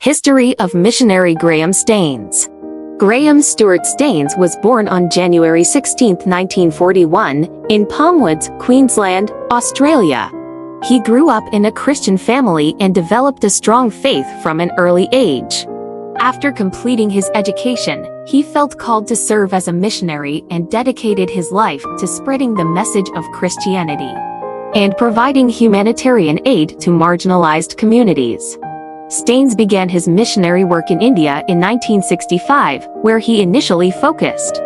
History of Missionary Graham Staines. Graham Stuart Staines was born on January 16, 1941, in Palmwoods, Queensland, Australia. He grew up in a Christian family and developed a strong faith from an early age. After completing his education, he felt called to serve as a missionary and dedicated his life to spreading the message of Christianity and providing humanitarian aid to marginalized communities. Staines began his missionary work in India in 1965, where he initially focused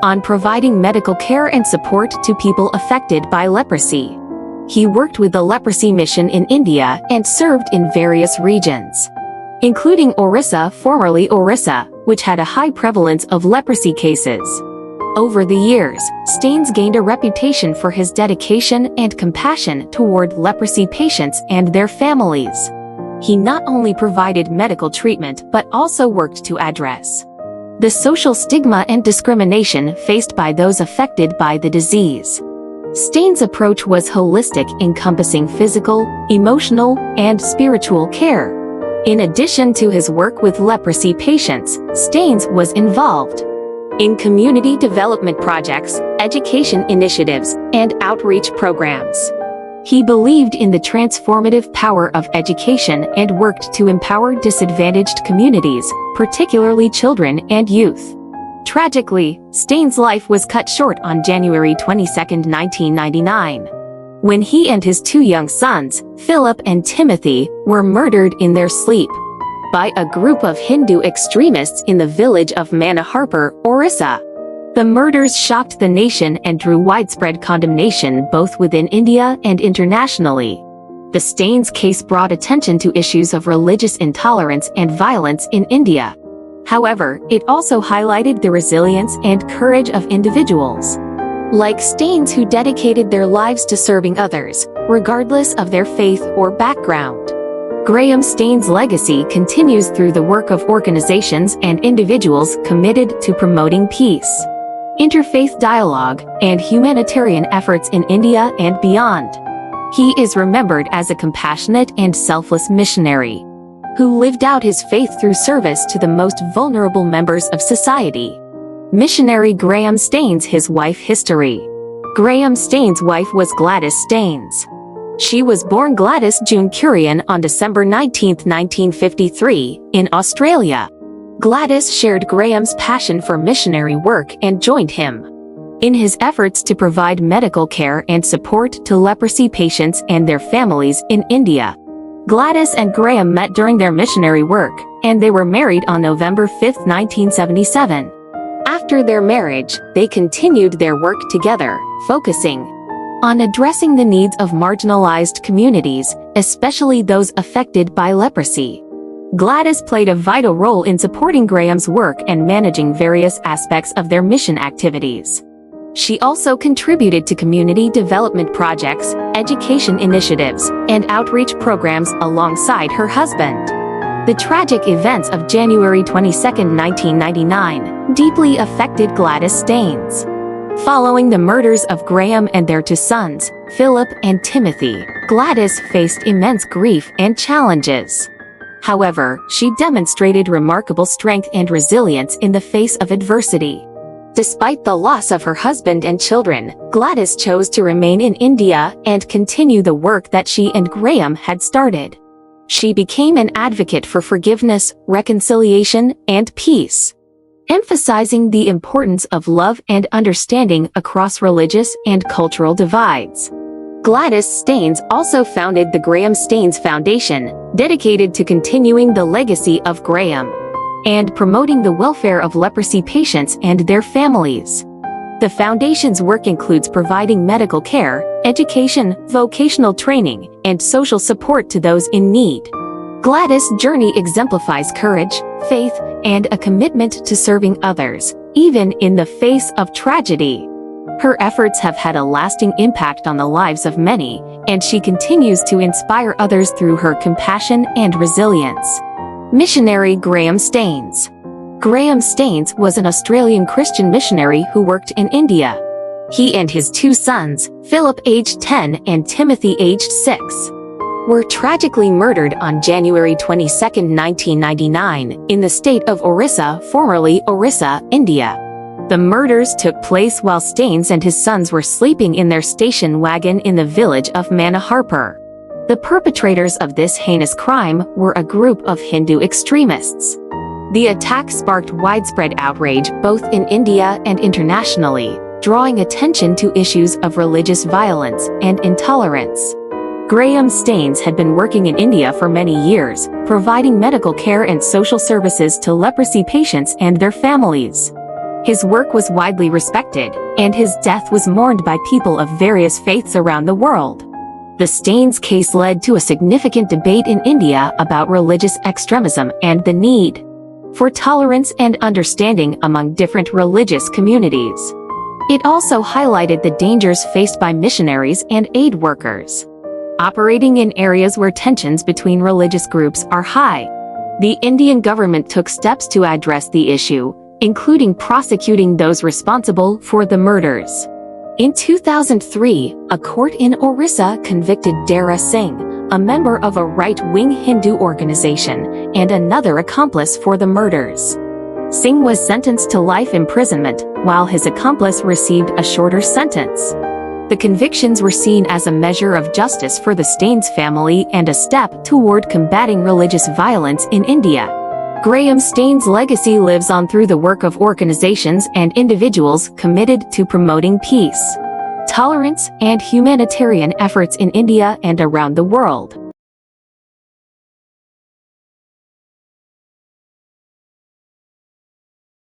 on providing medical care and support to people affected by leprosy. He worked with the leprosy mission in India and served in various regions, including Orissa, formerly Odisha, which had a high prevalence of leprosy cases. Over the years, Staines gained a reputation for his dedication and compassion toward leprosy patients and their families. He not only provided medical treatment but also worked to address the social stigma and discrimination faced by those affected by the disease. Staines' approach was holistic, encompassing physical, emotional, and spiritual care. In addition to his work with leprosy patients, Staines was involved in community development projects, education initiatives, and outreach programs. He believed in the transformative power of education and worked to empower disadvantaged communities, particularly children and youth. Tragically, Staines' life was cut short on January 22, 1999, when he and his two young sons, Philip and Timothy, were murdered in their sleep by a group of Hindu extremists in the village of Manaharpur, Orissa. The murders shocked the nation and drew widespread condemnation both within India and internationally. The Staines case brought attention to issues of religious intolerance and violence in India. However, it also highlighted the resilience and courage of individuals like Staines who dedicated their lives to serving others, regardless of their faith or background. Graham Staines' legacy continues through the work of organizations and individuals committed to promoting peace, interfaith dialogue, and humanitarian efforts in India and beyond. He is remembered as a compassionate and selfless missionary who lived out his faith through service to the most vulnerable members of society. Missionary Graham Staines. His wife. History. Graham Staines' wife was Gladys Staines. She was born Gladys June Curran on December 19, 1953, in Australia. Gladys shared Graham's passion for missionary work and joined him in his efforts to provide medical care and support to leprosy patients and their families in India. Gladys and Graham met during their missionary work, and they were married on November 5, 1977. After their marriage, they continued their work together, focusing on addressing the needs of marginalized communities, especially those affected by leprosy. Gladys played a vital role in supporting Graham's work and managing various aspects of their mission activities. She also contributed to community development projects, education initiatives, and outreach programs alongside her husband. The tragic events of January 22, 1999, deeply affected Gladys Staines. Following the murders of Graham and their two sons, Philip and Timothy, Gladys faced immense grief and challenges. However, she demonstrated remarkable strength and resilience in the face of adversity. Despite the loss of her husband and children, Gladys chose to remain in India and continue the work that she and Graham had started. She became an advocate for forgiveness, reconciliation, and peace, emphasizing the importance of love and understanding across religious and cultural divides. Gladys Staines also founded the Graham Staines Foundation, dedicated to continuing the legacy of Graham and promoting the welfare of leprosy patients and their families. The foundation's work includes providing medical care, education, vocational training, and social support to those in need. Gladys' journey exemplifies courage, faith, and a commitment to serving others, even in the face of tragedy. Her efforts have had a lasting impact on the lives of many, and she continues to inspire others through her compassion and resilience. Missionary Graham Staines. Graham Staines was an Australian Christian missionary who worked in India. He and his two sons, Philip aged 10 and Timothy aged 6, were tragically murdered on January 22, 1999, in the state of Orissa, formerly Orissa, India. The murders took place while Staines and his sons were sleeping in their station wagon in the village of Manaharpur. The perpetrators of this heinous crime were a group of Hindu extremists. The attack sparked widespread outrage both in India and internationally, drawing attention to issues of religious violence and intolerance. Graham Staines had been working in India for many years, providing medical care and social services to leprosy patients and their families. His work was widely respected, and his death was mourned by people of various faiths around the world. The Staines case led to a significant debate in India about religious extremism and the need for tolerance and understanding among different religious communities. It also highlighted the dangers faced by missionaries and aid workers operating in areas where tensions between religious groups are high. The Indian government took steps to address the issue, including prosecuting those responsible for the murders. In 2003, a court in Orissa convicted Dara Singh, a member of a right-wing Hindu organization, and another accomplice for the murders. Singh was sentenced to life imprisonment, while his accomplice received a shorter sentence. The convictions were seen as a measure of justice for the Staines family and a step toward combating religious violence in India. Graham Staines' legacy lives on through the work of organizations and individuals committed to promoting peace, tolerance, and humanitarian efforts in India and around the world.